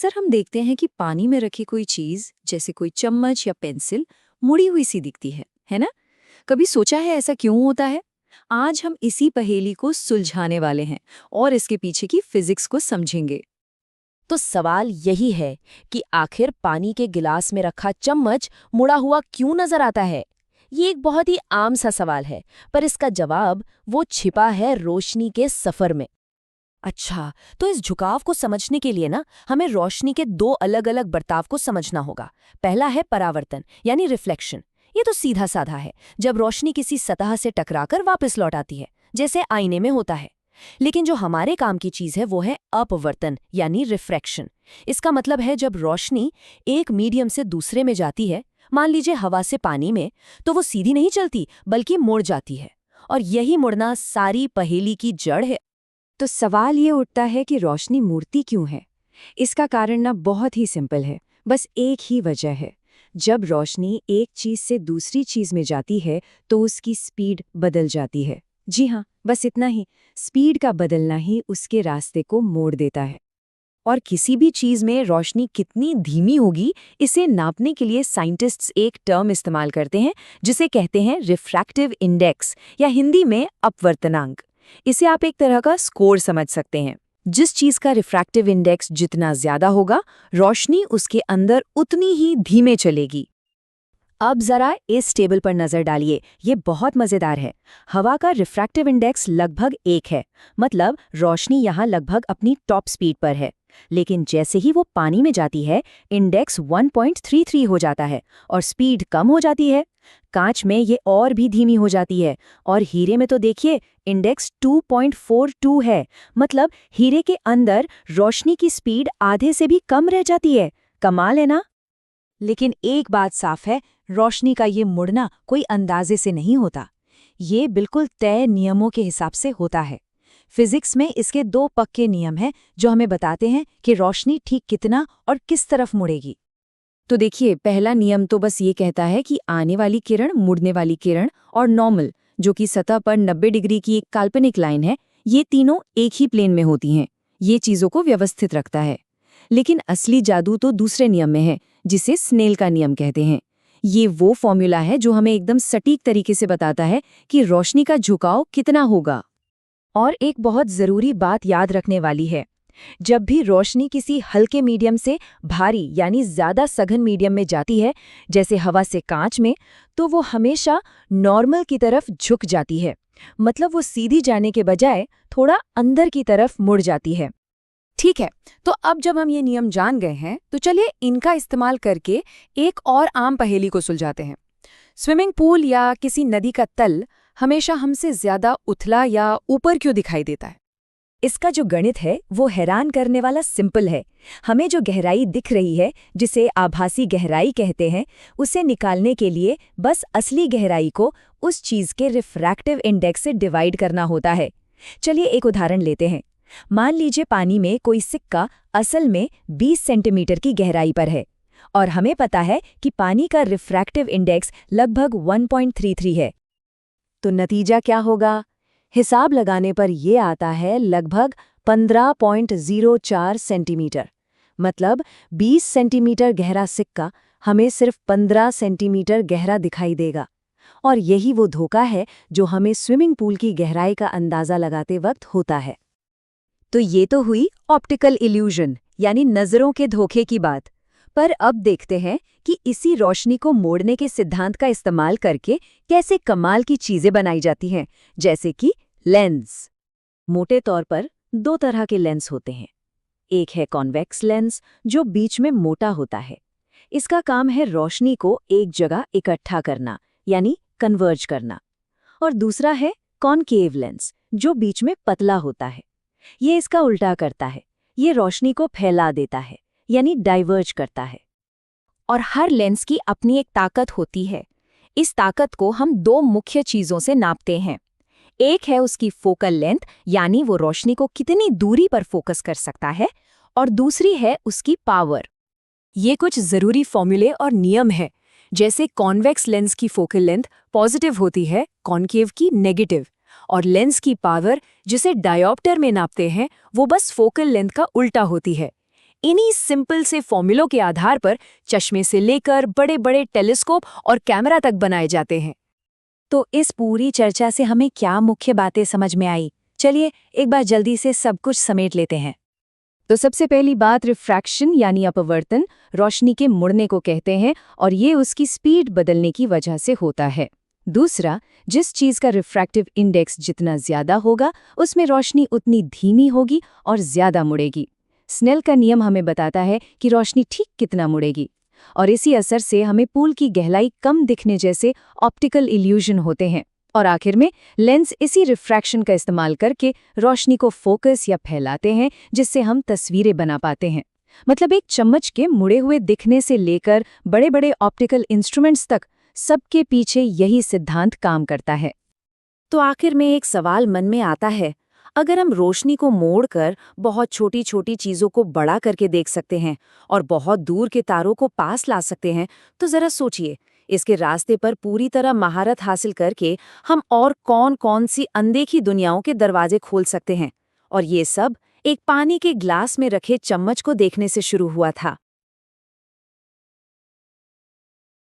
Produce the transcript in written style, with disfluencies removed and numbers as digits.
अक्सर हम देखते हैं कि पानी में रखी कोई चीज जैसे कोई चम्मच या पेंसिल मुड़ी हुई सी दिखती है ना? कभी सोचा है ऐसा क्यों होता है? आज हम इसी पहेली को सुलझाने वाले हैं और इसके पीछे की फिजिक्स को समझेंगे। तो सवाल यही है कि आखिर पानी के गिलास में रखा चम्मच मुड़ा हुआ क्यों नजर आता है। ये एक बहुत ही आम सा सवाल है, पर इसका जवाब वो छिपा है रोशनी के सफर में। अच्छा, तो इस झुकाव को समझने के लिए ना हमें रोशनी के दो अलग अलग बर्ताव को समझना होगा। पहला है परावर्तन यानी रिफ्लेक्शन। ये तो सीधा साधा है, जब रोशनी किसी सतह से टकराकर वापस लौट आती है, जैसे आईने में होता है। लेकिन जो हमारे काम की चीज है वो है अपवर्तन यानी रिफ्रैक्शन। इसका मतलब है जब रोशनी एक मीडियम से दूसरे में जाती है, मान लीजिए हवा से पानी में, तो वो सीधी नहीं चलती बल्कि मुड़ जाती है। और यही मुड़ना सारी पहेली की जड़ है। तो सवाल ये उठता है कि रोशनी मुड़ती क्यों है? इसका कारण ना बहुत ही सिंपल है, बस एक ही वजह है। जब रोशनी एक चीज से दूसरी चीज में जाती है तो उसकी स्पीड बदल जाती है। जी हाँ, बस इतना ही। स्पीड का बदलना ही उसके रास्ते को मोड़ देता है। और किसी भी चीज में रोशनी कितनी धीमी होगी, इसे नापने के लिए साइंटिस्ट्स एक टर्म इस्तेमाल करते हैं जिसे कहते हैं रिफ्रैक्टिव इंडेक्स या हिंदी में अपवर्तनांक। इसे आप एक तरह का स्कोर समझ सकते हैं। जिस चीज का रिफ्रैक्टिव इंडेक्स जितना ज्यादा होगा, रोशनी उसके अंदर उतनी ही धीमे चलेगी। अब जरा इस टेबल पर नजर डालिए, ये बहुत मजेदार है। हवा का रिफ्रैक्टिव इंडेक्स लगभग 1 है, मतलब रोशनी यहाँ लगभग अपनी टॉप स्पीड पर है। लेकिन जैसे ही वो पानी में जाती है, इंडेक्स 1.33 हो जाता है और स्पीड कम हो जाती है। कांच में ये और भी धीमी हो जाती है, और हीरे में तो देखिए इंडेक्स 2.42 है, मतलब हीरे के अंदर रोशनी की स्पीड आधे से भी कम रह जाती है। कमाल है ना? लेकिन एक बात साफ है, रोशनी का ये मुड़ना कोई अंदाजे से नहीं होता। ये बिल्कुल तय नियमों के हिसाब से होता है। फिजिक्स में इसके 2 पक्के नियम हैं जो हमें बताते हैं कि रोशनी ठीक कितना और किस तरफ मुड़ेगी। तो देखिए, पहला नियम तो बस ये कहता है कि आने वाली किरण, मुड़ने वाली किरण और नॉर्मल, जो कि सतह पर 90 डिग्री की एक काल्पनिक लाइन है, ये तीनों एक ही प्लेन में होती हैं। ये चीजों को व्यवस्थित रखता है। लेकिन असली जादू तो दूसरे नियम में है, जिसे स्नेल का नियम कहते हैं। ये वो फॉर्मूला है जो हमें एकदम सटीक तरीके से बताता है कि रोशनी का झुकाव कितना होगा। और एक बहुत जरूरी बात याद रखने वाली है, जब भी रोशनी किसी हल्के मीडियम से भारी यानी ज्यादा सघन मीडियम में जाती है, जैसे हवा से कांच में, तो वो हमेशा नॉर्मल की तरफ झुक जाती है। मतलब वो सीधी जाने के बजाय थोड़ा अंदर की तरफ मुड़ जाती है। ठीक है, तो अब जब हम ये नियम जान गए हैं, तो चलिए इनका इस्तेमाल करके एक और आम पहेली को सुलझाते हैं। स्विमिंग पूल या किसी नदी का तल हमेशा हमसे ज्यादा उथला या ऊपर क्यों दिखाई देता है? इसका जो गणित है वो हैरान करने वाला सिंपल है। हमें जो गहराई दिख रही है, जिसे आभासी गहराई कहते हैं, उसे निकालने के लिए बस असली गहराई को उस चीज के रिफ्रैक्टिव इंडेक्स से डिवाइड करना होता है। चलिए एक उदाहरण लेते हैं। मान लीजिए पानी में कोई सिक्का असल में 20 सेंटीमीटर की गहराई पर है, और हमें पता है कि पानी का रिफ्रैक्टिव इंडेक्स लगभग 1.33 है। तो नतीजा क्या होगा? हिसाब लगाने पर यह आता है लगभग 15.04 सेंटीमीटर। मतलब 20 सेंटीमीटर गहरा सिक्का हमें सिर्फ 15 सेंटीमीटर गहरा दिखाई देगा। और यही वो धोखा है जो हमें स्विमिंग पूल की गहराई का अंदाजा लगाते वक्त होता है। तो ये तो हुई ऑप्टिकल इल्यूजन यानी नजरों के धोखे की बात। पर अब देखते हैं कि इसी रोशनी को मोड़ने के सिद्धांत का इस्तेमाल करके कैसे कमाल की चीजें बनाई जाती हैं, जैसे कि लेंस। मोटे तौर पर 2 तरह के लेंस होते हैं। एक है कॉन्वेक्स लेंस, जो बीच में मोटा होता है। इसका काम है रोशनी को एक जगह इकट्ठा करना, यानी कन्वर्ज करना। और दूसरा है कॉनकेव लेंस, जो बीच में पतला होता है। ये इसका उल्टा करता है। ये रोशनी को फैला देता है, यानी डाइवर्ज करता है। और हर लेंस की अपनी एक ताकत होती है। इस ताकत को हम 2 मुख्य चीजों से नापते हैं। एक है उसकी फोकल लेंथ, यानी वो रोशनी को कितनी दूरी पर फोकस कर सकता है, और दूसरी है उसकी पावर। ये कुछ जरूरी फॉर्मूले और नियम है। जैसे कॉन्वेक्स लेंस की फोकल लेंथ पॉजिटिव होती है, कॉनकेव की नेगेटिव। और लेंस की पावर, जिसे डायोप्टर में नापते हैं, वो बस फोकल लेंथ का उल्टा होती है। इन्हीं सिंपल से फॉर्मूलों के आधार पर चश्मे से लेकर बड़े बड़े टेलीस्कोप और कैमरा तक बनाए जाते हैं। तो इस पूरी चर्चा से हमें क्या मुख्य बातें समझ में आई? चलिए एक बार जल्दी से सब कुछ समेट लेते हैं। तो सबसे पहली बात, रिफ्रैक्शन यानी अपवर्तन रोशनी के मुड़ने को कहते हैं और ये उसकी स्पीड बदलने की वजह से होता है। दूसरा, जिस चीज का रिफ्रैक्टिव इंडेक्स जितना ज्यादा होगा उसमें रोशनी उतनी धीमी होगी और ज्यादा मुड़ेगी। स्नेल का नियम हमें बताता है कि रोशनी ठीक कितना मुड़ेगी, और इसी असर से हमें पूल की गहराई कम दिखने जैसे ऑप्टिकल इल्यूजन होते हैं। और आखिर में लेंस इसी रिफ्रैक्शन का इस्तेमाल करके रोशनी को फोकस या फैलाते हैं, जिससे हम तस्वीरें बना पाते हैं। मतलब एक चम्मच के मुड़े हुए दिखने से लेकर बड़े बड़े ऑप्टिकल इंस्ट्रूमेंट्स तक सबके पीछे यही सिद्धांत काम करता है। तो आखिर में एक सवाल मन में आता है, अगर हम रोशनी को मोड़कर बहुत छोटी छोटी चीजों को बड़ा करके देख सकते हैं और बहुत दूर के तारों को पास ला सकते हैं, तो जरा सोचिए, इसके रास्ते पर पूरी तरह महारत हासिल करके हम और कौन कौन सी अनदेखी दुनियाओं के दरवाजे खोल सकते हैं। और ये सब एक पानी के ग्लास में रखे चम्मच को देखने से शुरू हुआ था।